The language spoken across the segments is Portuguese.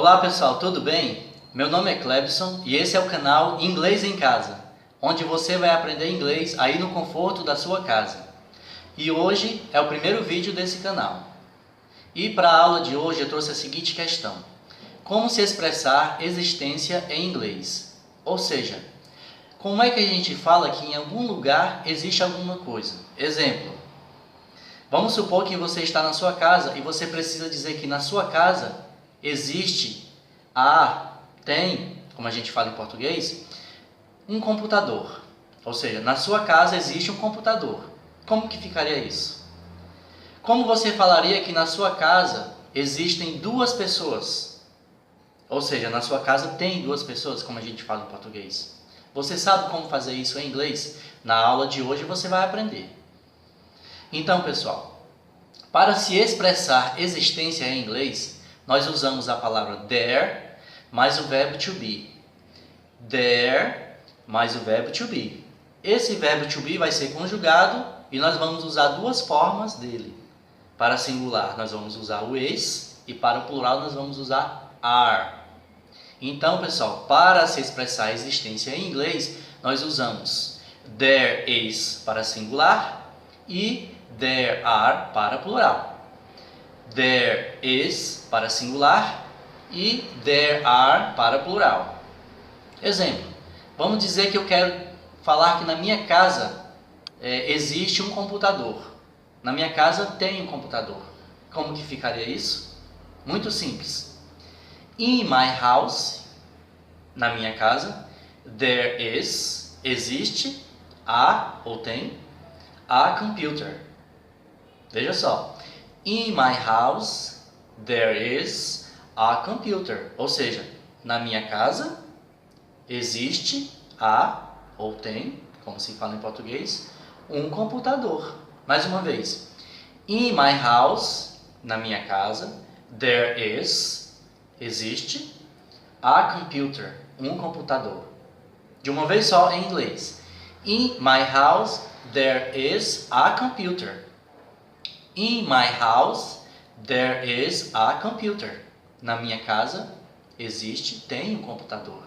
Olá pessoal, tudo bem? Meu nome é Clebson e esse é o canal Inglês em Casa, onde você vai aprender inglês aí no conforto da sua casa. E hoje é o primeiro vídeo desse canal. E para a aula de hoje eu trouxe a seguinte questão: como se expressar existência em inglês? Ou seja, como é que a gente fala que em algum lugar existe alguma coisa? Exemplo, vamos supor que você está na sua casa e você precisa dizer que na sua casa existe, tem, como a gente fala em português, um computador. Ou seja, na sua casa existe um computador. Como que ficaria isso? Como você falaria que na sua casa existem duas pessoas? Ou seja, na sua casa tem duas pessoas, como a gente fala em português. Você sabe como fazer isso em inglês? Na aula de hoje você vai aprender. Então, pessoal, para se expressar existência em inglês, nós usamos a palavra there mais o verbo to be. There mais o verbo to be. Esse verbo to be vai ser conjugado e nós vamos usar duas formas dele. Para singular nós vamos usar o is e para o plural nós vamos usar are. Então, pessoal, para se expressar existência em inglês, nós usamos there is para singular e there are para plural. There is para singular e there are para plural. Exemplo, vamos dizer que eu quero falar que na minha casa existe um computador. Na minha casa tem um computador. Como que ficaria isso? Muito simples. In my house, na minha casa, there is, existe, ou tem, a computer. Veja só. In my house, there is a computer. Ou seja, na minha casa existe ou tem, como se fala em português, um computador. Mais uma vez. In my house, na minha casa, there is, existe, a computer, um computador. De uma vez só em inglês. In my house, there is a computer. In my house, there is a computer. Na minha casa, tem um computador.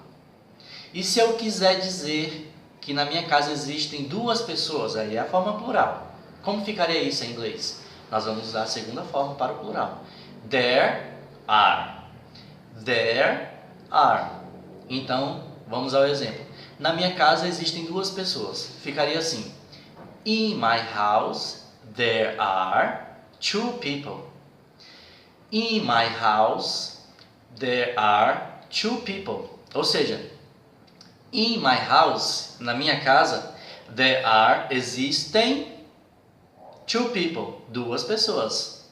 E se eu quiser dizer que na minha casa existem duas pessoas, aí é a forma plural. Como ficaria isso em inglês? Nós vamos usar a segunda forma para o plural. There are. There are. Então, vamos ao exemplo. Na minha casa existem duas pessoas. Ficaria assim. In my house, there are two people. In my house, there are two people. Ou seja, in my house, na minha casa, there are, existem two people, duas pessoas.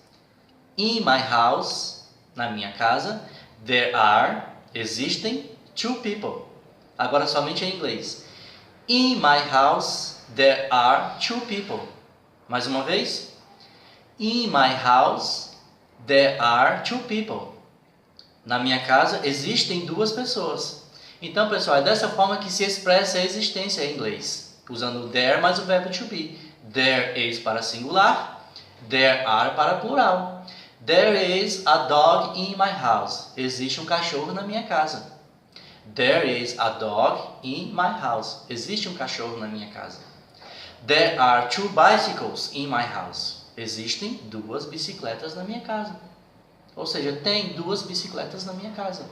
In my house, na minha casa, there are, existem two people. Agora somente em inglês. In my house, there are two people. Mais uma vez. In my house, there are two people. Na minha casa existem duas pessoas. Então, pessoal, é dessa forma que se expressa a existência em inglês, usando there mais o verbo to be. There is para singular, there are para plural. There is a dog in my house. Existe um cachorro na minha casa. There is a dog in my house. Existe um cachorro na minha casa. There are two bicycles in my house. Existem duas bicicletas na minha casa. Ou seja, tem duas bicicletas na minha casa.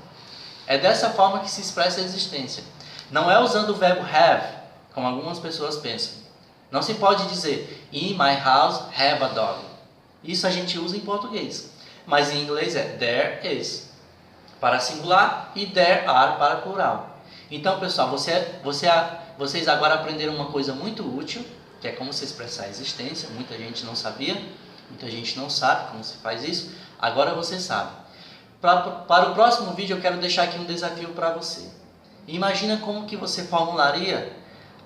É dessa forma que se expressa a existência. Não é usando o verbo have, como algumas pessoas pensam. Não se pode dizer in my house have a dog. Isso a gente usa em português. Mas em inglês é there is para singular e there are para plural. Então, pessoal, vocês agora aprenderam uma coisa muito útil, que é como se expressar a existência. Muita gente não sabia, muita gente não sabe como se faz isso. Agora você sabe. Para o próximo vídeo eu quero deixar aqui um desafio para você. Imagina como que você formularia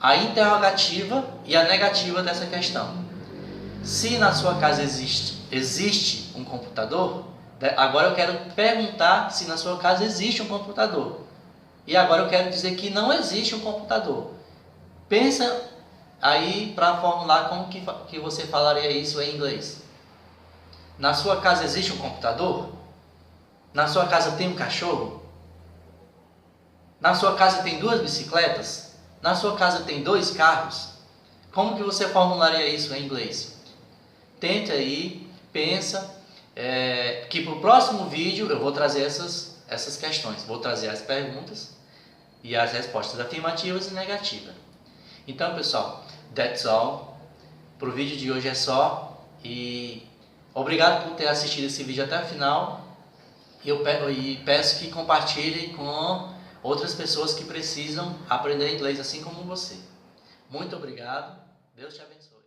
a interrogativa e a negativa dessa questão. Se na sua casa existe um computador, agora eu quero perguntar se na sua casa existe um computador. E agora eu quero dizer que não existe um computador. Pensa aí para formular como que você falaria isso em inglês. Na sua casa existe um computador? Na sua casa tem um cachorro? Na sua casa tem 2 bicicletas? Na sua casa tem 2 carros? Como que você formularia isso em inglês? Tente aí, pensa, que para o próximo vídeo eu vou trazer essas questões. Vou trazer as perguntas e as respostas afirmativas e negativas. Então, pessoal, that's all. Para o vídeo de hoje é só. E obrigado por ter assistido esse vídeo até o final. E peço que compartilhe com outras pessoas que precisam aprender inglês assim como você. Muito obrigado. Deus te abençoe.